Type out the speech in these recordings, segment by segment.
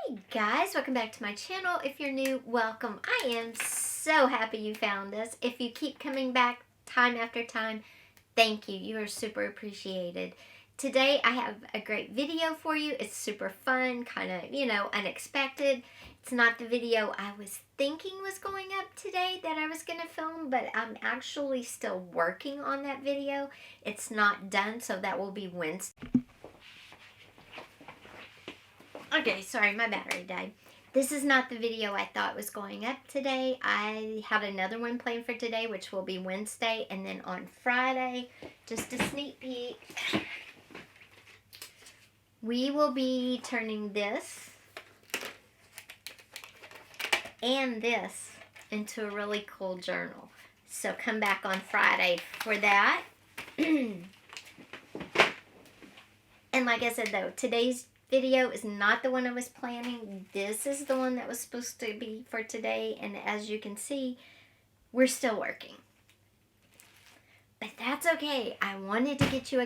Hey guys, welcome back to my channel. If you're new, welcome. I am so happy you found us. If you keep coming back time after time, thank you. You are super appreciated. Today I have a great video for you. It's super fun, kind of, unexpected. It's not the video I was thinking was going up today that I was going to film, but I'm actually still working on that video. It's not done, so that will be Wednesday. Okay, sorry, my battery died. This is not the video I thought was going up today. I had another one planned for today, which will be Wednesday, and then on Friday, just a sneak peek, we will be turning this and this into a really cool journal. So come back on Friday for that. And like I said, though, today's video is not the one I was planning. This is the one that was supposed to be for today, and as you can see, we're still working. But that's okay. I wanted to get you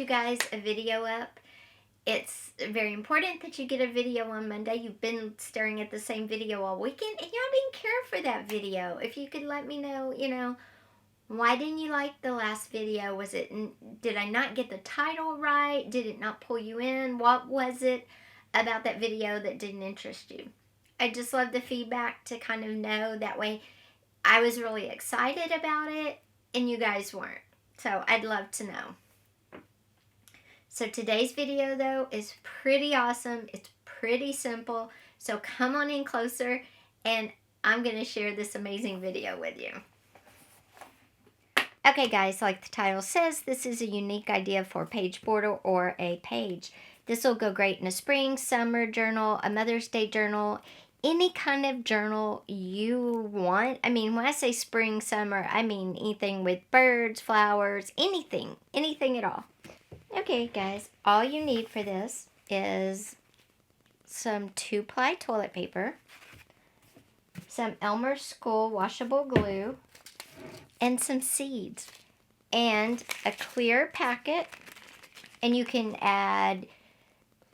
guys a video up. It's very important that you get a video on Monday. You've been staring at the same video all weekend, and y'all didn't care for that video. If you could let me know, why didn't you like the last video? Did I not get the title right? Did it not pull you in? What was it about that video that didn't interest you? I just love the feedback to kind of know. That way I was really excited about it and you guys weren't. So I'd love to know. So today's video, though, is pretty awesome. It's pretty simple. So come on in closer and I'm going to share this amazing video with you. Okay guys, like the title says, this is a unique idea for a page border or a page. This will go great in a spring, summer journal, a Mother's Day journal, any kind of journal you want. I mean, when I say spring, summer, I mean anything with birds, flowers, anything at all. Okay guys, all you need for this is some 2-ply toilet paper, some Elmers school washable glue, and some seeds, and a clear packet. And you can add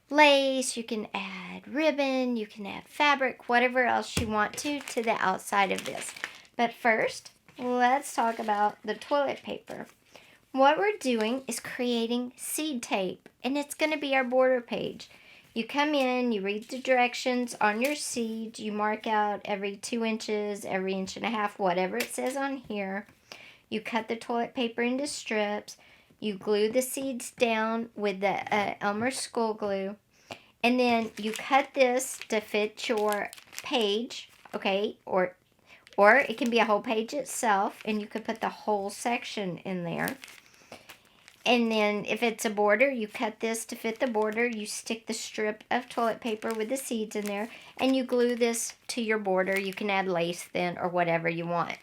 lace, you can add ribbon, you can add fabric, whatever else you want to the outside of this. But first, let's talk about the toilet paper. What we're doing is creating seed tape, and it's going to be our border page. You come in, you read the directions on your seed, you mark out every 2 inches, every 1.5 inches, whatever it says on here. You cut the toilet paper into strips. You glue the seeds down with the Elmer's school glue. And then you cut this to fit your page, okay? Or it can be a whole page itself, and you could put the whole section in there. And then if it's a border, you cut this to fit the border. You stick the strip of toilet paper with the seeds in there, and you glue this to your border. You can add lace then or whatever you want.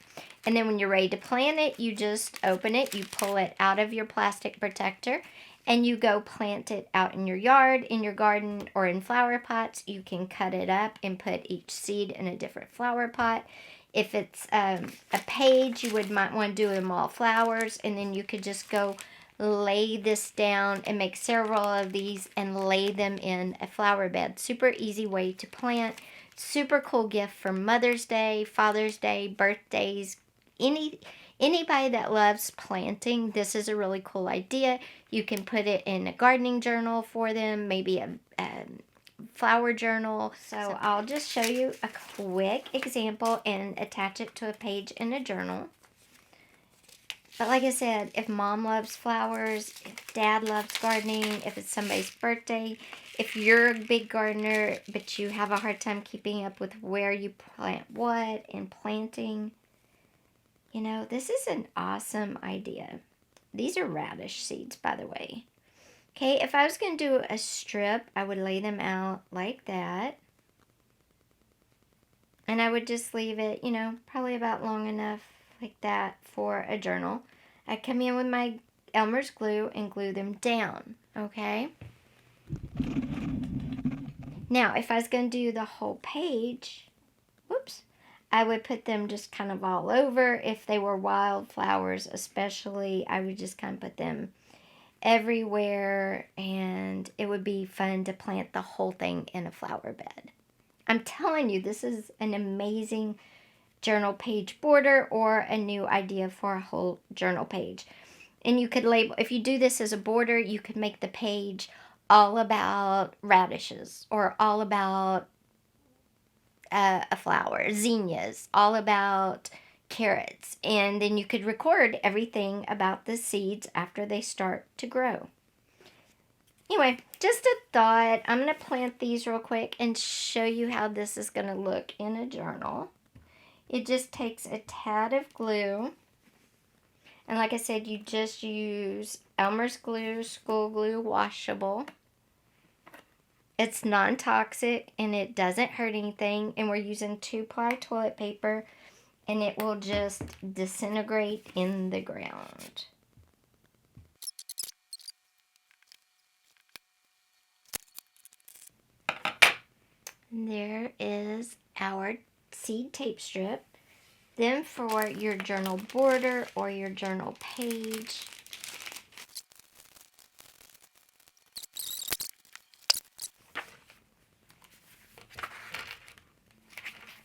And then when you're ready to plant it, you just open it, you pull it out of your plastic protector, and you go plant it out in your yard, in your garden, or in flower pots. You can cut it up and put each seed in a different flower pot. If it's a page, you might want to do them all flowers, and then you could just go lay this down and make several of these and lay them in a flower bed. Super easy way to plant. Super cool gift for Mother's Day, Father's Day, birthdays, anybody that loves planting. This is a really cool idea. You can put it in a gardening journal for them, maybe a flower journal. So I'll just show you a quick example and attach it to a page in a journal. But like I said, if mom loves flowers, if dad loves gardening, if it's somebody's birthday, if you're a big gardener but you have a hard time keeping up with where you plant what and planting, this is an awesome idea. These are radish seeds, by the way. Okay, if I was going to do a strip, I would lay them out like that. And I would just leave it, probably about long enough like that for a journal. I'd come in with my Elmer's glue and glue them down, okay? Now, if I was going to do the whole page, I would put them just kind of all over. If they were wildflowers especially, I would just kind of put them everywhere, and it would be fun to plant the whole thing in a flower bed. I'm telling you, this is an amazing journal page border or a new idea for a whole journal page. And you could label, if you do this as a border, you could make the page all about radishes or all about a flower, zinnias, all about carrots. And then you could record everything about the seeds after they start to grow. Anyway, just a thought. I'm going to plant these real quick and show you how this is going to look in a journal. It just takes a tad of glue. And like I said, you just use Elmer's glue, school glue, washable. It's non-toxic and it doesn't hurt anything. And we're using 2-ply toilet paper and it will just disintegrate in the ground. And there is our seed tape strip. Then for your journal border or your journal page,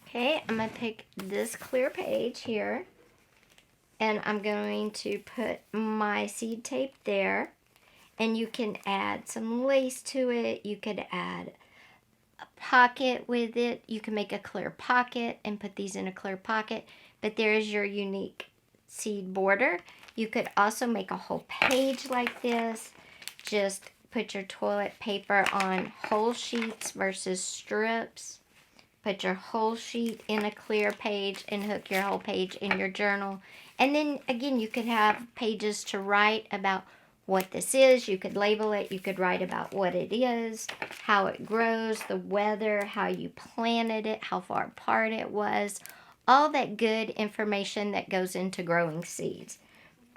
okay, I'm going to pick this clear page here, and I'm going to put my seed tape there, and you can add some lace to it. You could add a pocket with it. You can make a clear pocket and put these in a clear pocket, but there is your unique seed border. You could also make a whole page like this. Just put your toilet paper on whole sheets versus strips. Put your whole sheet in a clear page and hook your whole page in your journal. And then again, you could have pages to write about what this is. You could label it. You could write about what it is, how it grows, the weather, how you planted it, how far apart it was, all that good information that goes into growing seeds.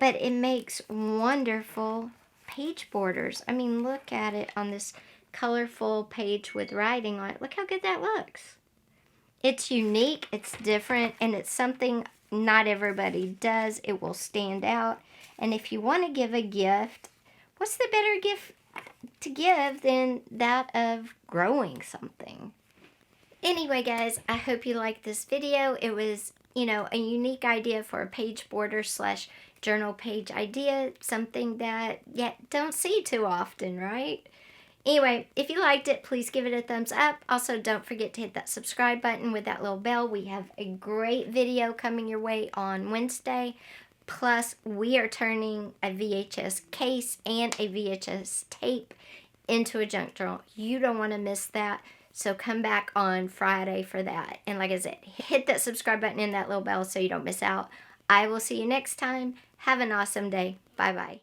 But it makes wonderful page borders. I mean, look at it on this colorful page with writing on it. Look how good that looks. It's unique, it's different, and it's something not everybody does. It will stand out. And if you want to give a gift, what's the better gift to give than that of growing something? Anyway, guys, I hope you liked this video. It was, a unique idea for a page border / journal page idea. Something that you don't see too often, right? Anyway, if you liked it, please give it a thumbs up. Also, don't forget to hit that subscribe button with that little bell. We have a great video coming your way on Wednesday. Plus, we are turning a VHS case and a VHS tape into a junk journal. You don't want to miss that. So come back on Friday for that. And like I said, hit that subscribe button and that little bell so you don't miss out. I will see you next time. Have an awesome day. Bye-bye.